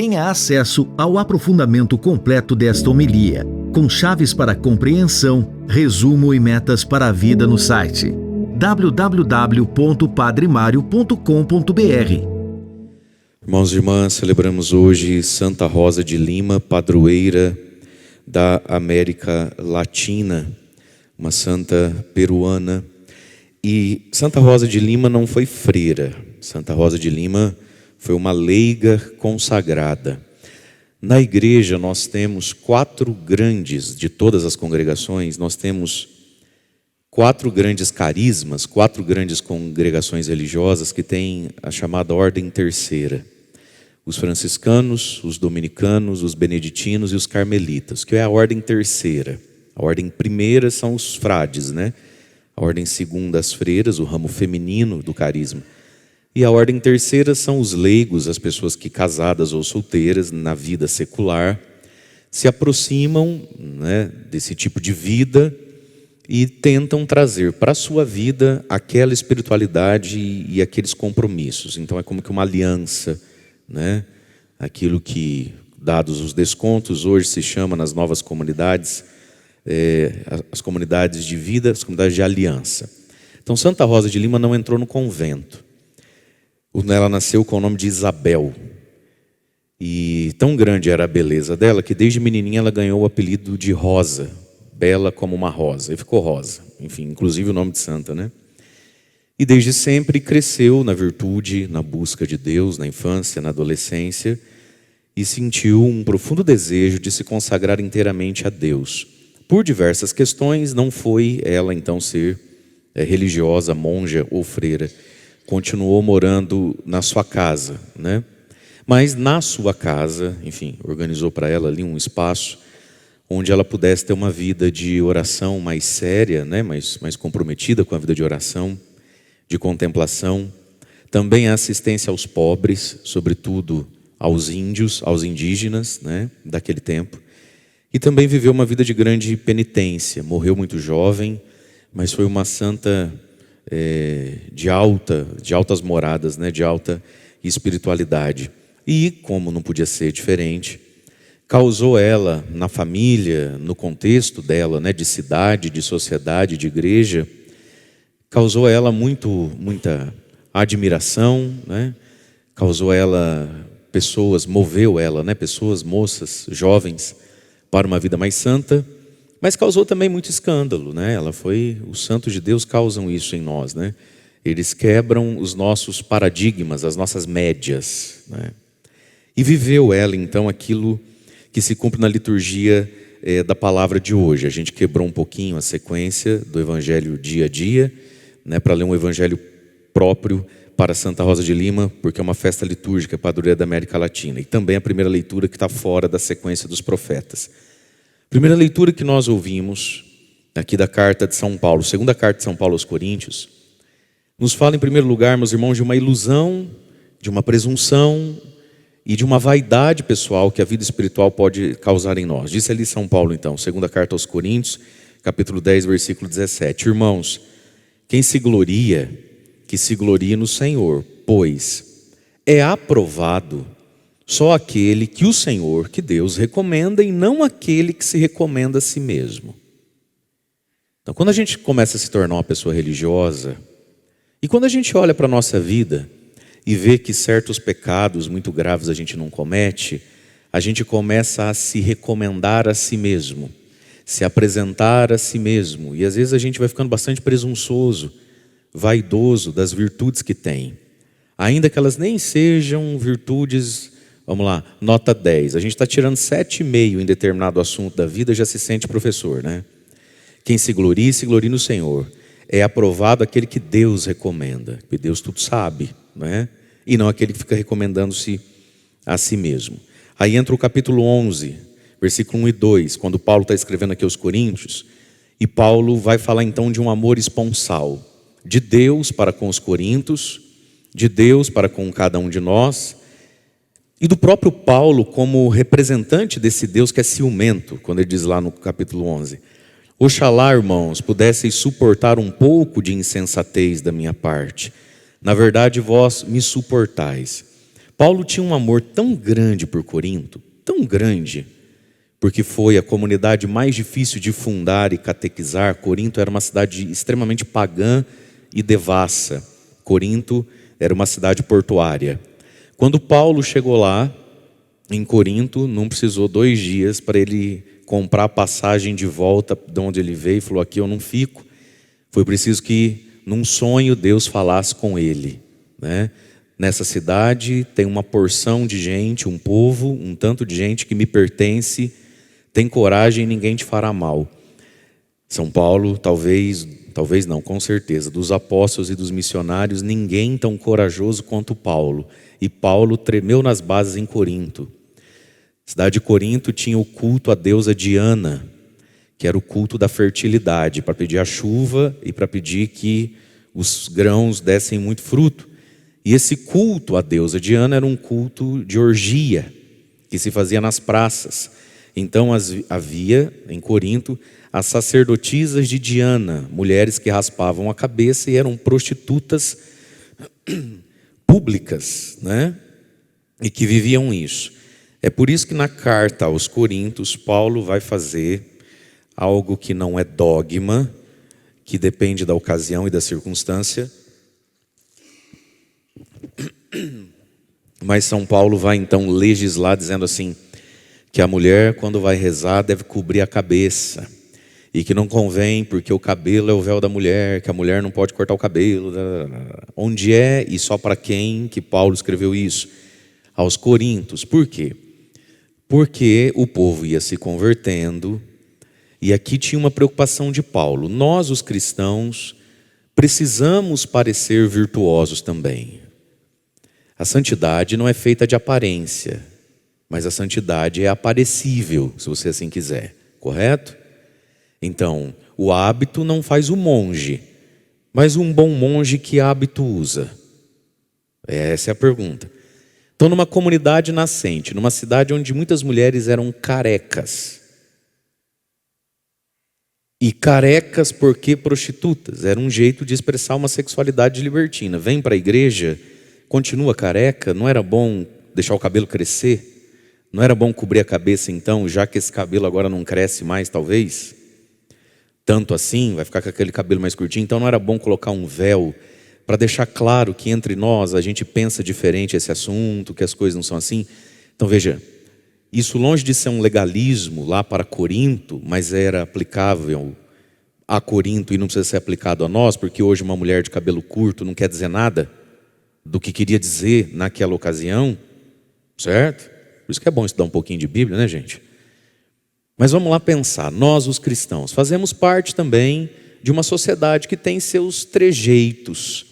Tenha acesso ao aprofundamento completo desta homilia, com chaves para compreensão, resumo e metas para a vida no site www.padremario.com.br. Irmãos e irmãs, celebramos hoje Santa Rosa de Lima, padroeira da América Latina, uma santa peruana. E Santa Rosa de Lima não foi freira, Santa Rosa de Lima foi uma leiga consagrada. Na igreja nós temos de todas as congregações, nós temos 4 grandes carismas, 4 grandes congregações religiosas que têm a chamada Ordem Terceira. Os franciscanos, os dominicanos, os beneditinos e os carmelitas, que é a Ordem Terceira. A Ordem Primeira são os frades, né? A Ordem Segunda, as freiras, o ramo feminino do carisma. E a Ordem Terceira são os leigos, as pessoas que, casadas ou solteiras, na vida secular, se aproximam, né, desse tipo de vida e tentam trazer para a sua vida aquela espiritualidade e aqueles compromissos. Então é como que uma aliança, né? Aquilo que, dados os descontos, hoje se chama nas novas comunidades, as comunidades de vida, as comunidades de aliança. Então Santa Rosa de Lima não entrou no convento. Ela nasceu com o nome de Isabel. E tão grande era a beleza dela que desde menininha ela ganhou o apelido de Rosa, bela como uma rosa, e ficou Rosa. Enfim, inclusive o nome de santa, né? E desde sempre cresceu na virtude, na busca de Deus, na infância, na adolescência, e sentiu um profundo desejo de se consagrar inteiramente a Deus. Por diversas questões, não foi ela então ser religiosa, monja ou freira. Continuou morando na sua casa, né? Mas na sua casa, enfim, organizou para ela ali um espaço onde ela pudesse ter uma vida de oração mais séria, né? mais comprometida com a vida de oração, de contemplação. Também a assistência aos pobres, sobretudo aos índios, aos indígenas, né? Daquele tempo. E também viveu uma vida de grande penitência. Morreu muito jovem, mas foi uma santa de altas moradas, né? De alta espiritualidade. E, como não podia ser diferente, causou ela na família, no contexto dela, né? De cidade, de sociedade, de igreja, causou ela muita admiração, né? Causou ela moveu ela, né? Pessoas, moças, jovens, para uma vida mais santa. Mas causou também muito escândalo, né? Os santos de Deus causam isso em nós, né? Eles quebram os nossos paradigmas, as nossas médias, né? E viveu ela então aquilo que se cumpre na liturgia da palavra de hoje. A gente quebrou um pouquinho a sequência do Evangelho dia a dia, né? Para ler um Evangelho próprio para Santa Rosa de Lima, porque é uma festa litúrgica, padroeira da América Latina. E também a primeira leitura que está fora da sequência dos profetas. Primeira leitura que nós ouvimos aqui da carta de São Paulo, segunda carta de São Paulo aos Coríntios, nos fala em primeiro lugar, meus irmãos, de uma ilusão, de uma presunção e de uma vaidade pessoal que a vida espiritual pode causar em nós. Disse ali São Paulo então, segunda carta aos Coríntios, capítulo 10, versículo 17. Irmãos, quem se gloria, que se glorie no Senhor, pois é aprovado só aquele que o Senhor, que Deus, recomenda e não aquele que se recomenda a si mesmo. Então, quando a gente começa a se tornar uma pessoa religiosa, e quando a gente olha para a nossa vida e vê que certos pecados muito graves a gente não comete, a gente começa a se recomendar a si mesmo, se apresentar a si mesmo. E às vezes a gente vai ficando bastante presunçoso, vaidoso das virtudes que tem. Ainda que elas nem sejam virtudes... Vamos lá, nota 10. A gente está tirando 7,5 em determinado assunto da vida, já se sente professor, né? Quem se glorie no Senhor. É aprovado aquele que Deus recomenda. Porque Deus tudo sabe, né? E não aquele que fica recomendando-se a si mesmo. Aí entra o capítulo 11, versículo 1 e 2, quando Paulo está escrevendo aqui aos Coríntios. E Paulo vai falar então de um amor esponsal. De Deus para com os coríntios, de Deus para com cada um de nós, e do próprio Paulo como representante desse Deus que é ciumento, quando ele diz lá no capítulo 11: Oxalá, irmãos, pudesseis suportar um pouco de insensatez da minha parte. Na verdade, vós me suportais, Paulo tinha um amor tão grande por Corinto, tão grande, porque foi a comunidade mais difícil de fundar e catequizar. Corinto era uma cidade extremamente pagã e devassa. Corinto era uma cidade portuária. Quando Paulo chegou lá, em Corinto, não precisou 2 dias para ele comprar a passagem de volta de onde ele veio e falou: aqui eu não fico. Foi preciso que, num sonho, Deus falasse com ele, né? Nessa cidade tem uma porção de gente, um povo, um tanto de gente que me pertence, tem coragem e ninguém te fará mal. São Paulo, talvez não, com certeza, dos apóstolos e dos missionários, ninguém tão corajoso quanto Paulo. E Paulo tremeu nas bases em Corinto. A cidade de Corinto tinha o culto à deusa Diana, que era o culto da fertilidade, para pedir a chuva e para pedir que os grãos dessem muito fruto. E esse culto à deusa Diana era um culto de orgia, que se fazia nas praças. Então havia, em Corinto, as sacerdotisas de Diana, mulheres que raspavam a cabeça e eram prostitutas públicas, né? E que viviam isso. É por isso que na carta aos Coríntios, Paulo vai fazer algo que não é dogma, que depende da ocasião e da circunstância. Mas São Paulo vai então legislar dizendo assim, que a mulher quando vai rezar deve cobrir a cabeça, e que não convém porque o cabelo é o véu da mulher, que a mulher não pode cortar o cabelo. Onde é e só para quem que Paulo escreveu isso? Aos Coríntios. Por quê? Porque o povo ia se convertendo, e aqui tinha uma preocupação de Paulo. Nós, os cristãos, precisamos parecer virtuosos também. A santidade não é feita de aparência, mas a santidade é aparecível, se você assim quiser, correto? Então, o hábito não faz o monge, mas um bom monge que hábito usa? Essa é a pergunta. Então, numa comunidade nascente, numa cidade onde muitas mulheres eram carecas, e carecas porque prostitutas, era um jeito de expressar uma sexualidade libertina. Vem para a igreja, continua careca, não era bom deixar o cabelo crescer? Não era bom cobrir a cabeça então, já que esse cabelo agora não cresce mais talvez? Tanto assim, vai ficar com aquele cabelo mais curtinho, então não era bom colocar um véu para deixar claro que entre nós a gente pensa diferente esse assunto, que as coisas não são assim? Então veja, isso longe de ser um legalismo lá para Corinto, mas era aplicável a Corinto e não precisa ser aplicado a nós, porque hoje uma mulher de cabelo curto não quer dizer nada do que queria dizer naquela ocasião, certo? Por isso que é bom estudar um pouquinho de Bíblia, né, gente? Mas vamos lá pensar, nós os cristãos fazemos parte também de uma sociedade que tem seus trejeitos,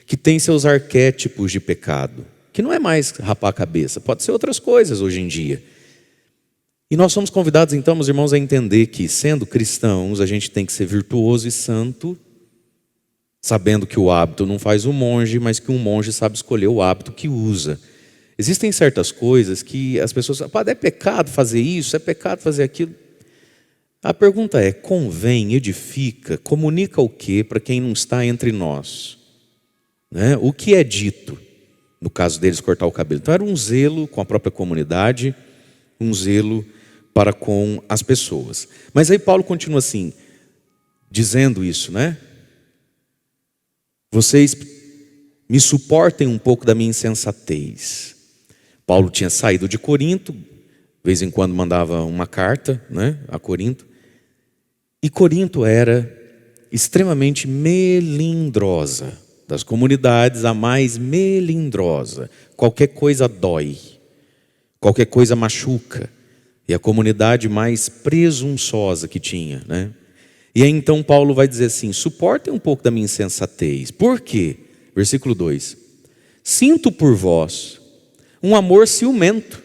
que tem seus arquétipos de pecado, que não é mais rapar a cabeça, pode ser outras coisas hoje em dia. E nós somos convidados então, meus irmãos, a entender que, sendo cristãos, a gente tem que ser virtuoso e santo, sabendo que o hábito não faz o monge, mas que um monge sabe escolher o hábito que usa. Existem certas coisas que as pessoas falam, é pecado fazer isso, é pecado fazer aquilo. A pergunta é, convém, edifica, comunica o que para quem não está entre nós? Né? O que é dito, no caso deles cortar o cabelo? Então era um zelo com a própria comunidade, um zelo para com as pessoas. Mas aí Paulo continua assim, dizendo isso, né? Vocês me suportem um pouco da minha insensatez. Paulo tinha saído de Corinto, de vez em quando mandava uma carta, né, a Corinto. E Corinto era extremamente melindrosa, das comunidades a mais melindrosa. Qualquer coisa dói, qualquer coisa machuca. E a comunidade mais presunçosa que tinha, né? E aí então Paulo vai dizer assim, suportem um pouco da minha insensatez. Por quê? Versículo 2. Sinto por vós um amor ciumento,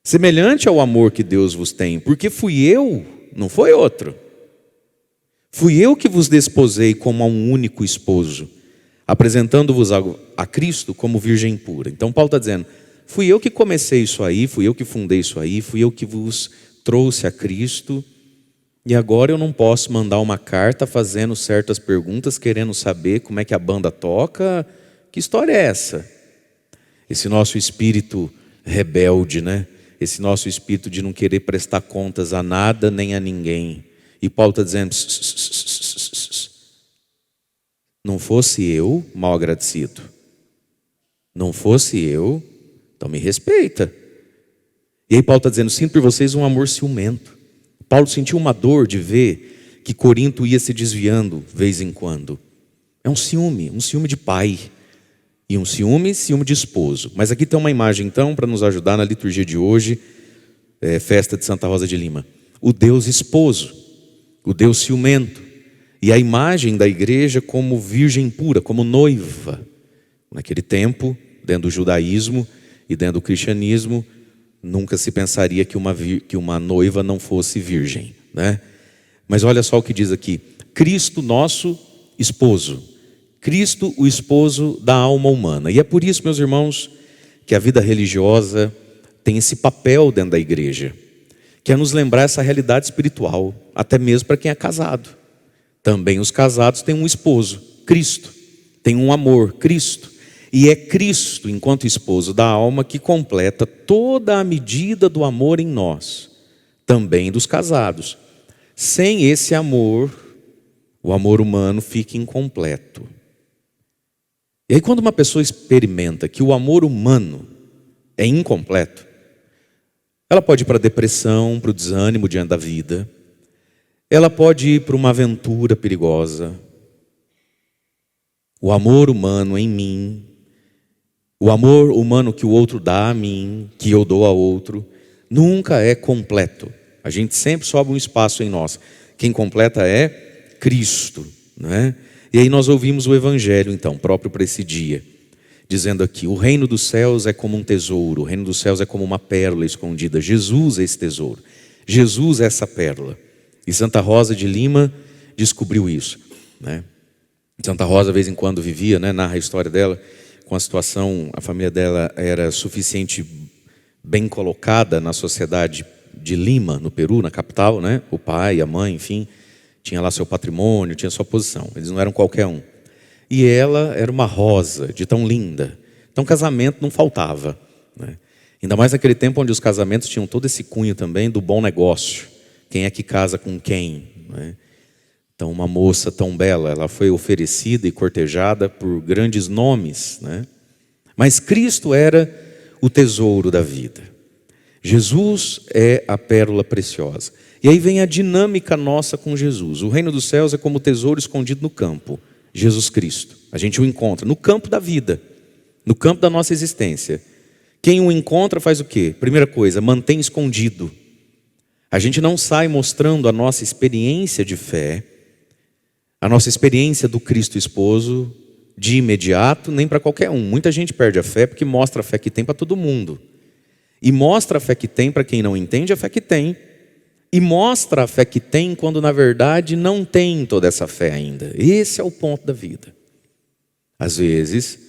semelhante ao amor que Deus vos tem, porque fui eu, não foi outro. Fui eu que vos desposei como a um único esposo, apresentando-vos a Cristo como virgem pura. Então Paulo está dizendo, fui eu que comecei isso aí, fui eu que fundei isso aí, fui eu que vos trouxe a Cristo, e agora eu não posso mandar uma carta fazendo certas perguntas, querendo saber como é que a banda toca, que história é essa? esse nosso espírito rebelde, né? Esse nosso espírito de não querer prestar contas a nada nem a ninguém. E Paulo está dizendo: não fosse eu, mal agradecido. Não fosse eu, então me respeita. E aí Paulo está dizendo: sinto por vocês um amor ciumento. Paulo sentiu uma dor de ver que Corinto ia se desviando de vez em quando. É um ciúme de pai. E um ciúme de esposo. Mas aqui tem uma imagem então para nos ajudar na liturgia de hoje, festa de Santa Rosa de Lima. O Deus esposo, o Deus ciumento. E a imagem da igreja como virgem pura, como noiva. Naquele tempo, dentro do judaísmo e dentro do cristianismo, nunca se pensaria que uma noiva não fosse virgem, né? Mas olha só o que diz aqui: Cristo nosso esposo. Cristo, o esposo da alma humana. E é por isso, meus irmãos, que a vida religiosa tem esse papel dentro da igreja, que é nos lembrar essa realidade espiritual, até mesmo para quem é casado. Também os casados têm um esposo, Cristo, tem um amor, Cristo. E é Cristo, enquanto esposo da alma, que completa toda a medida do amor em nós, também dos casados. Sem esse amor, o amor humano fica incompleto. E aí quando uma pessoa experimenta que o amor humano é incompleto, ela pode ir para a depressão, para o desânimo diante da vida, ela pode ir para uma aventura perigosa. O amor humano em mim, o amor humano que o outro dá a mim, que eu dou ao outro, nunca é completo. A gente sempre sobe um espaço em nós. Quem completa é Cristo, não é? E aí nós ouvimos o Evangelho, então, próprio para esse dia, dizendo aqui: o reino dos céus é como um tesouro, o reino dos céus é como uma pérola escondida. Jesus é esse tesouro, Jesus é essa pérola. E Santa Rosa de Lima descobriu isso, né? Santa Rosa, de vez em quando, vivia, né, narra a história dela, com a situação, a família dela era suficiente bem colocada na sociedade de Lima, no Peru, na capital, né? O pai, a mãe, enfim, tinha lá seu patrimônio, tinha sua posição. Eles não eram qualquer um. E ela era uma rosa, de tão linda. Então casamento não faltava, né? Ainda mais naquele tempo onde os casamentos tinham todo esse cunho também do bom negócio. Quem é que casa com quem, né? Então uma moça tão bela, ela foi oferecida e cortejada por grandes nomes, né? Mas Cristo era o tesouro da vida. Jesus é a pérola preciosa. E aí vem a dinâmica nossa com Jesus. O reino dos céus é como o tesouro escondido no campo. Jesus Cristo. A gente o encontra no campo da vida, no campo da nossa existência. Quem o encontra faz o quê? Primeira coisa, mantém escondido. A gente não sai mostrando a nossa experiência de fé, a nossa experiência do Cristo esposo de imediato, nem para qualquer um. Muita gente perde a fé porque mostra a fé que tem para todo mundo. E mostra a fé que tem para quem não entende a fé que tem. E mostra a fé que tem quando na verdade não tem toda essa fé ainda. Esse é o ponto da vida. Às vezes,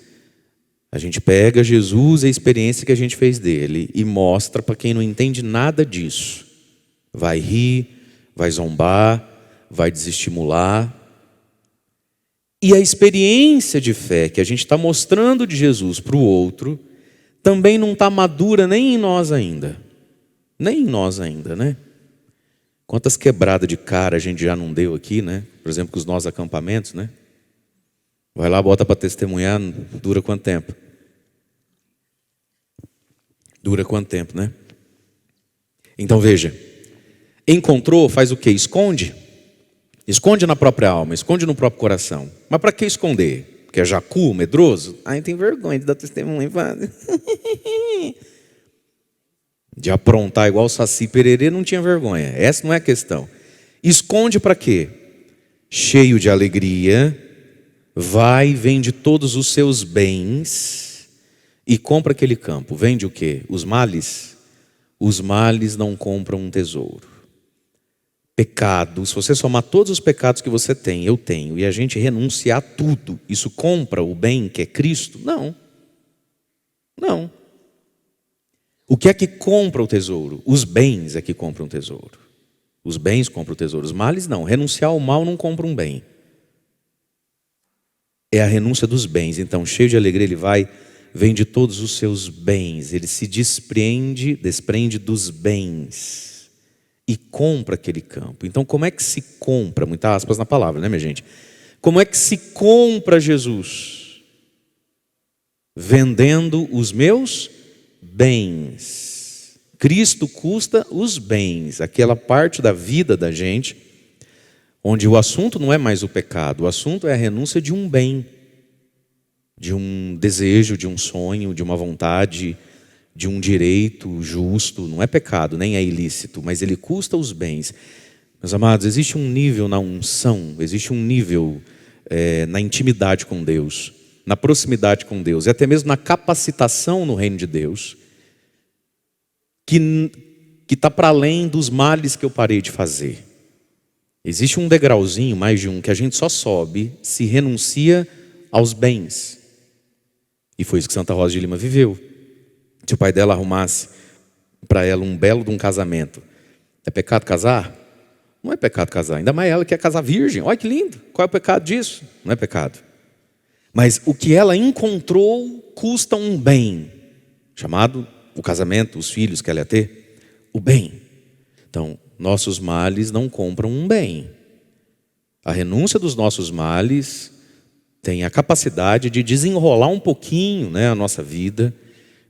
a gente pega Jesus e a experiência que a gente fez dele e mostra para quem não entende nada disso. Vai rir, vai zombar, vai desestimular. E a experiência de fé que a gente está mostrando de Jesus para o outro também não está madura nem em nós ainda. Nem em nós ainda, né? Quantas quebradas de cara a gente já não deu aqui, né? Por exemplo, com os nossos acampamentos, né? Vai lá, bota para testemunhar, dura quanto tempo? Dura quanto tempo, né? Então veja, encontrou, faz o quê? Esconde. Esconde na própria alma, esconde no próprio coração. Mas para que esconder? Porque é jacu, medroso? Ai, tem vergonha de dar testemunho. De aprontar igual o Saci Pererê, não tinha vergonha. Essa não é a questão. Esconde para quê? Cheio de alegria, vai, vende todos os seus bens e compra aquele campo. Vende o quê? Os males? Os males não compram um tesouro. Pecado, se você somar todos os pecados que você tem, eu tenho, e a gente renunciar a tudo, isso compra o bem que é Cristo? Não. Não. O que é que compra o tesouro? Os bens é que compram o tesouro. Os bens compram o tesouro, os males não. Renunciar ao mal não compra um bem. É a renúncia dos bens. Então, cheio de alegria, ele vai, vende todos os seus bens, ele se desprende dos bens e compra aquele campo. Então, como é que se compra? Muitas aspas na palavra, né, minha gente? Como é que se compra Jesus? Vendendo os meus bens. Cristo custa os bens, aquela parte da vida da gente, onde o assunto não é mais o pecado, o assunto é a renúncia de um bem, de um desejo, de um sonho, de uma vontade, de um direito justo. Não é pecado, nem é ilícito, mas ele custa os bens. Meus amados, existe um nível na unção, existe um nível na intimidade com Deus, na proximidade com Deus, e até mesmo na capacitação no reino de Deus, que está para além dos males que eu parei de fazer. Existe um degrauzinho, mais de um, que a gente só sobe se renuncia aos bens. E foi isso que Santa Rosa de Lima viveu. Se o pai dela arrumasse para ela um belo de um casamento, é pecado casar? Não é pecado casar, ainda mais ela que quer casar virgem. Olha que lindo, qual é o pecado disso? Não é pecado. Mas o que ela encontrou custa um bem, chamado o casamento, os filhos que ela ia ter, o bem. Então, nossos males não compram um bem. A renúncia dos nossos males tem a capacidade de desenrolar um pouquinho, né, a nossa vida,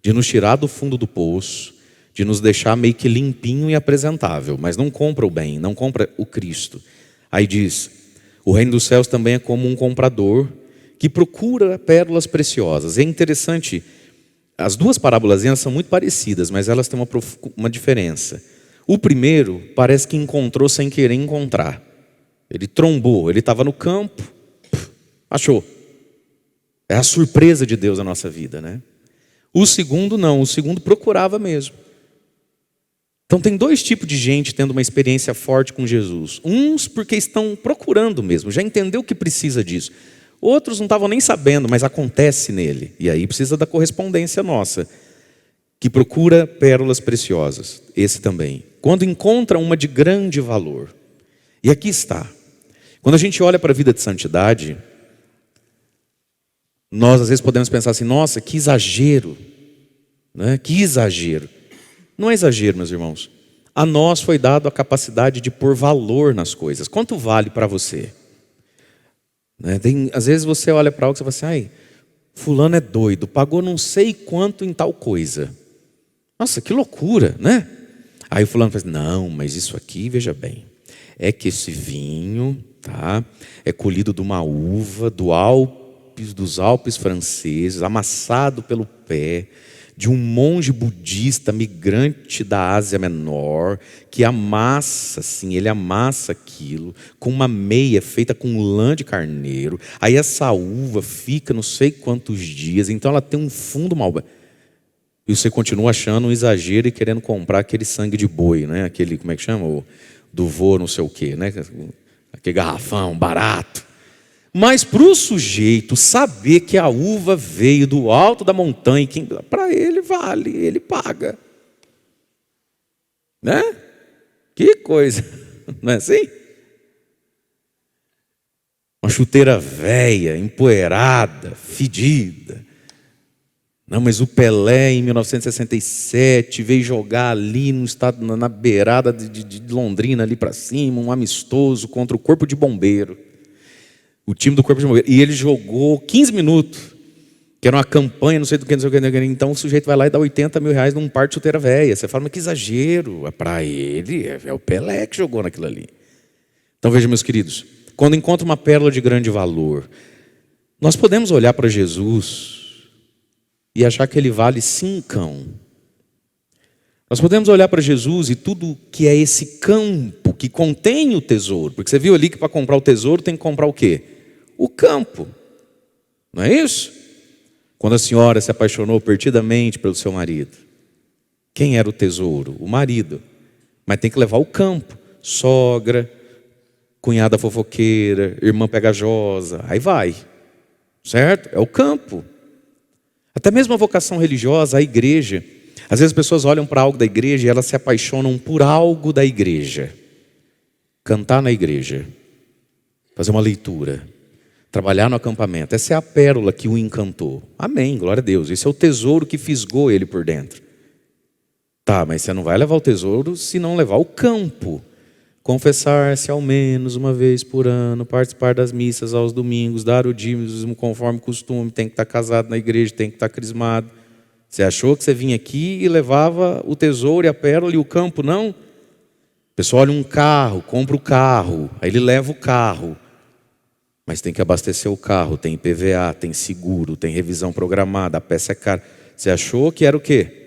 de nos tirar do fundo do poço, de nos deixar meio que limpinho e apresentável, mas não compra o bem, não compra o Cristo. Aí diz, o reino dos céus também é como um comprador que procura pérolas preciosas. É interessante, as duas parábolas são muito parecidas, mas elas têm uma diferença. O primeiro parece que encontrou sem querer encontrar. Ele trombou, ele estava no campo, achou. É a surpresa de Deus na nossa vida, né? O segundo não, o segundo procurava mesmo. Então tem dois tipos de gente tendo uma experiência forte com Jesus. Uns porque estão procurando mesmo, já entendeu que precisa disso. Outros não estavam nem sabendo, mas acontece nele. E aí precisa da correspondência nossa, que procura pérolas preciosas. Esse também. Quando encontra uma de grande valor. E aqui está. Quando a gente olha para a vida de santidade, nós às vezes podemos pensar assim, nossa, que exagero, né? Que exagero. Não é exagero, meus irmãos. A nós foi dado a capacidade de pôr valor nas coisas. Quanto vale para você? Né? Às vezes você olha para algo e você fala assim, ai, fulano é doido, pagou não sei quanto em tal coisa. Nossa, que loucura, né? Aí o fulano fala assim, não, mas isso aqui, veja bem, é que esse vinho, tá, é colhido de uma uva dos Alpes franceses, amassado pelo pé de um monge budista migrante da Ásia Menor, que amassa, assim, ele amassa aquilo com uma meia feita com lã de carneiro. Aí essa uva fica não sei quantos dias, então ela tem um fundo mal. E você continua achando um exagero e querendo comprar aquele sangue de boi, né? Aquele, como é que chama? Do vô não sei o quê, né? Aquele garrafão barato. Mas para o sujeito saber que a uva veio do alto da montanha, para ele vale, ele paga. Né? Que coisa, não é assim? Uma chuteira velha, empoeirada, fedida. Não, mas o Pelé, em 1967, veio jogar ali no estado, na beirada de Londrina, ali para cima, um amistoso contra o Corpo de Bombeiro. O time do Corpo de Bombeiro. E ele jogou 15 minutos, que era uma campanha, não sei do que, não sei o que. Então o sujeito vai lá e dá 80 mil reais num par de chuteira velha. Você fala, mas que exagero. Para ele, é o Pelé que jogou naquilo ali. Então veja, meus queridos, quando encontra uma pérola de grande valor, nós podemos olhar para Jesus e achar que ele vale cincão. Nós podemos olhar para Jesus e tudo que é esse campo que contém o tesouro. Porque você viu ali que para comprar o tesouro tem que comprar o quê? O campo. Não é isso? Quando a senhora se apaixonou perdidamente pelo seu marido, quem era o tesouro? O marido. Mas tem que levar o campo. Sogra, cunhada fofoqueira, irmã pegajosa. Aí vai. Certo? É o campo. Até mesmo a vocação religiosa, a igreja. Às vezes as pessoas olham para algo da igreja e elas se apaixonam por algo da igreja. Cantar na igreja. Fazer uma leitura. trabalhar no acampamento. Essa é a pérola que o encantou. Amém, glória a Deus. Esse é o tesouro que fisgou ele por dentro. Tá, mas você não vai levar o tesouro se não levar o campo. Confessar-se ao menos uma vez por ano, participar das missas aos domingos, dar o dízimo conforme costume, tem que estar casado na igreja, tem que estar crismado. Você achou que você vinha aqui e levava o tesouro e a pérola e o campo? Não. O pessoal olha um carro, compra o carro, aí ele leva o carro. Mas tem que abastecer o carro, tem IPVA, tem seguro, tem revisão programada, a peça é cara. Você achou que era o quê?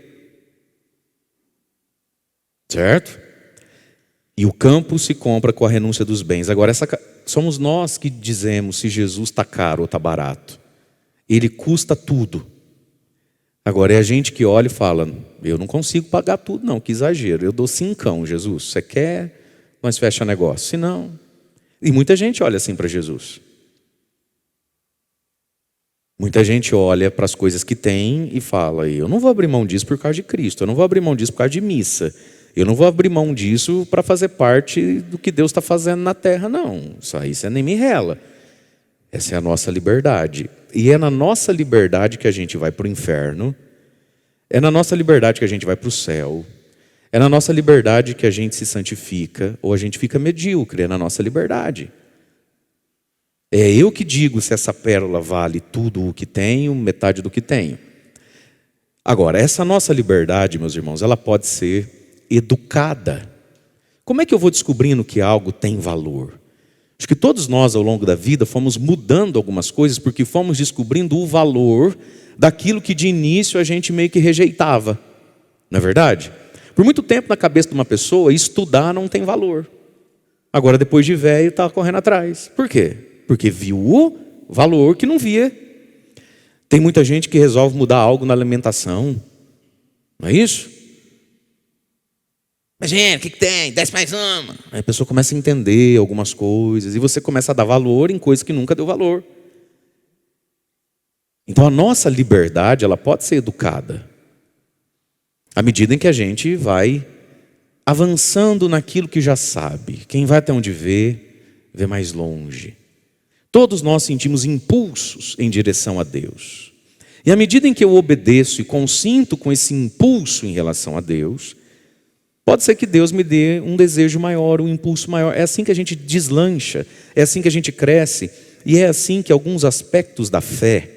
Certo? E o campo se compra com a renúncia dos bens. Agora, somos nós que dizemos se Jesus está caro ou está barato. Ele custa tudo. Agora é a gente que olha e fala, eu não consigo pagar tudo não, que exagero. Eu dou 5, Jesus. Você quer? Nós fecha negócio. Se não... E muita gente olha assim para Jesus. Muita gente olha para as coisas que tem e fala, eu não vou abrir mão disso por causa de Cristo, eu não vou abrir mão disso por causa de missa, eu não vou abrir mão disso para fazer parte do que Deus está fazendo na terra, não. Isso aí você nem me rela. Essa é a nossa liberdade. E é na nossa liberdade que a gente vai para o inferno, é na nossa liberdade que a gente vai para o céu, é na nossa liberdade que a gente se santifica, ou a gente fica medíocre, é na nossa liberdade. É eu que digo se essa pérola vale tudo o que tenho, metade do que tenho. Agora, essa nossa liberdade, meus irmãos, ela pode ser educada. Como é que eu vou descobrindo que algo tem valor? Acho que todos nós, ao longo da vida, fomos mudando algumas coisas porque fomos descobrindo o valor daquilo que de início a gente meio que rejeitava. Não é verdade? Por muito tempo na cabeça de uma pessoa, estudar não tem valor. Agora, depois de velho, está correndo atrás. Por quê? Porque viu o valor que não via. Tem muita gente que resolve mudar algo na alimentação. Não é isso? Imagina, o que tem? Desce mais uma. Aí a pessoa começa a entender algumas coisas. E você começa a dar valor em coisas que nunca deu valor. Então a nossa liberdade, ela pode ser educada. À medida em que a gente vai avançando naquilo que já sabe. Quem vai até onde vê, vê mais longe. Todos nós sentimos impulsos em direção a Deus. E à medida em que eu obedeço e consinto com esse impulso em relação a Deus, pode ser que Deus me dê um desejo maior, um impulso maior. É assim que a gente deslancha, é assim que a gente cresce. E é assim que alguns aspectos da fé,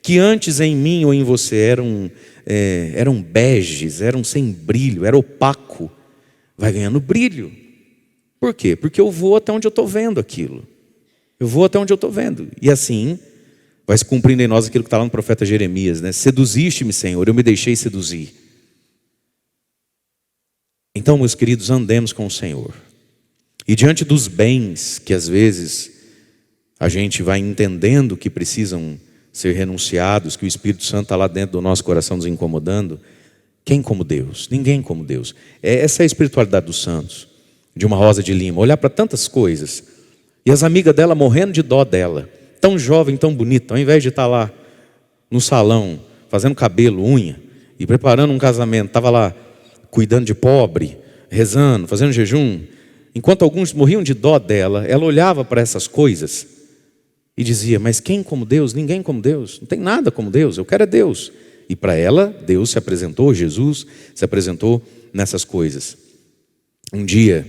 que antes em mim ou em você eram beges, eram sem brilho, era opaco, vai ganhando brilho. Por quê? Porque eu vou até onde eu estou vendo aquilo. Eu vou até onde eu estou vendo. E assim vai se cumprindo em nós aquilo que está lá no profeta Jeremias, né? Seduziste-me, Senhor, eu me deixei seduzir. Então, meus queridos, andemos com o Senhor. E diante dos bens que às vezes a gente vai entendendo que precisam ser renunciados, que o Espírito Santo está lá dentro do nosso coração nos incomodando, quem como Deus? Ninguém como Deus. Essa é a espiritualidade dos santos, de uma Rosa de Lima, olhar para tantas coisas, e as amigas dela morrendo de dó dela, tão jovem, tão bonita, ao invés de estar lá no salão, fazendo cabelo, unha, e preparando um casamento, estava lá cuidando de pobre, rezando, fazendo jejum, enquanto alguns morriam de dó dela, ela olhava para essas coisas e dizia, mas quem como Deus? Ninguém como Deus, não tem nada como Deus, eu quero é Deus. E para ela, Deus se apresentou, Jesus se apresentou nessas coisas. Um dia,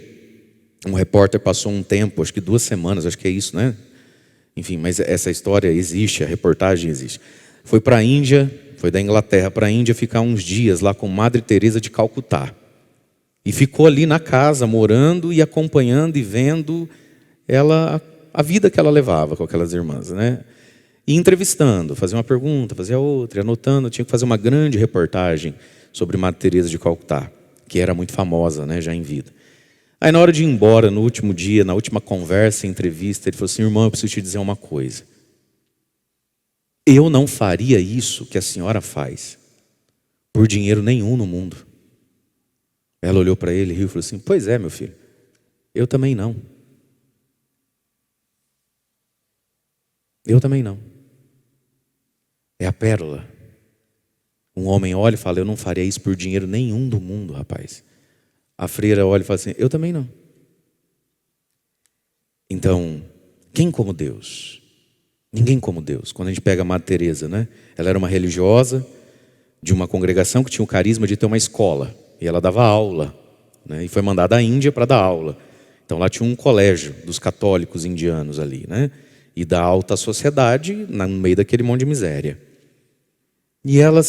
um repórter passou um tempo, acho que 2 semanas, acho que é isso, né? Enfim, mas essa história existe, a reportagem existe. Foi para a Índia, foi da Inglaterra para a Índia ficar uns dias lá com Madre Teresa de Calcutá. E ficou ali na casa, morando e acompanhando e vendo ela, a vida que ela levava com aquelas irmãs, né? E entrevistando, fazia uma pergunta, fazia outra, anotando. Tinha que fazer uma grande reportagem sobre Madre Teresa de Calcutá, que era muito famosa, né, já em vida. Aí na hora de ir embora, no último dia, na última conversa, entrevista, ele falou assim, irmão, eu preciso te dizer uma coisa. Eu não faria isso que a senhora faz por dinheiro nenhum no mundo. Ela olhou para ele, riu e falou assim, pois é, meu filho, eu também não. Eu também não. É a pérola. Um homem olha e fala, eu não faria isso por dinheiro nenhum do mundo, rapaz. A freira olha e fala assim, eu também não. Então, quem como Deus? Ninguém como Deus. Quando a gente pega a Madre Teresa, né? Ela era uma religiosa de uma congregação que tinha o carisma de ter uma escola. E ela dava aula, né? E foi mandada à Índia para dar aula. Então lá tinha um colégio dos católicos indianos ali, né? E da alta sociedade no meio daquele monte de miséria. E ela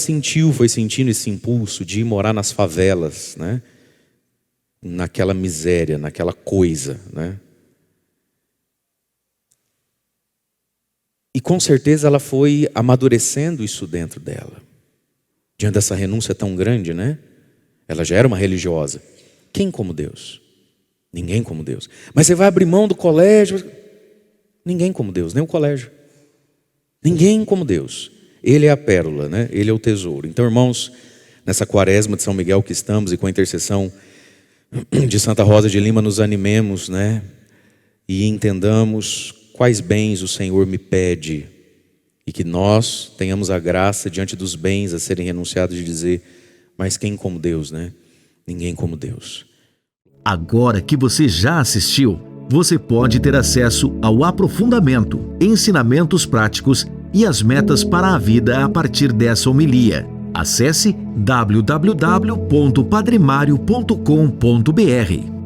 foi sentindo esse impulso de ir morar nas favelas, né? Naquela miséria, naquela coisa, né? E com certeza ela foi amadurecendo isso dentro dela. Diante dessa renúncia tão grande, né? Ela já era uma religiosa. Quem como Deus? Ninguém como Deus. Mas você vai abrir mão do colégio? Ninguém como Deus, nem o colégio. Ninguém como Deus. Ele é a pérola, né? Ele é o tesouro. Então, irmãos, nessa quaresma de São Miguel que estamos e com a intercessão de Santa Rosa de Lima, nos animemos, né? E entendamos quais bens o Senhor me pede e que nós tenhamos a graça diante dos bens a serem renunciados de dizer: mas quem como Deus, né? Ninguém como Deus. Agora que você já assistiu, você pode ter acesso ao aprofundamento, ensinamentos práticos e as metas para a vida a partir dessa homilia. Acesse www.padremario.com.br.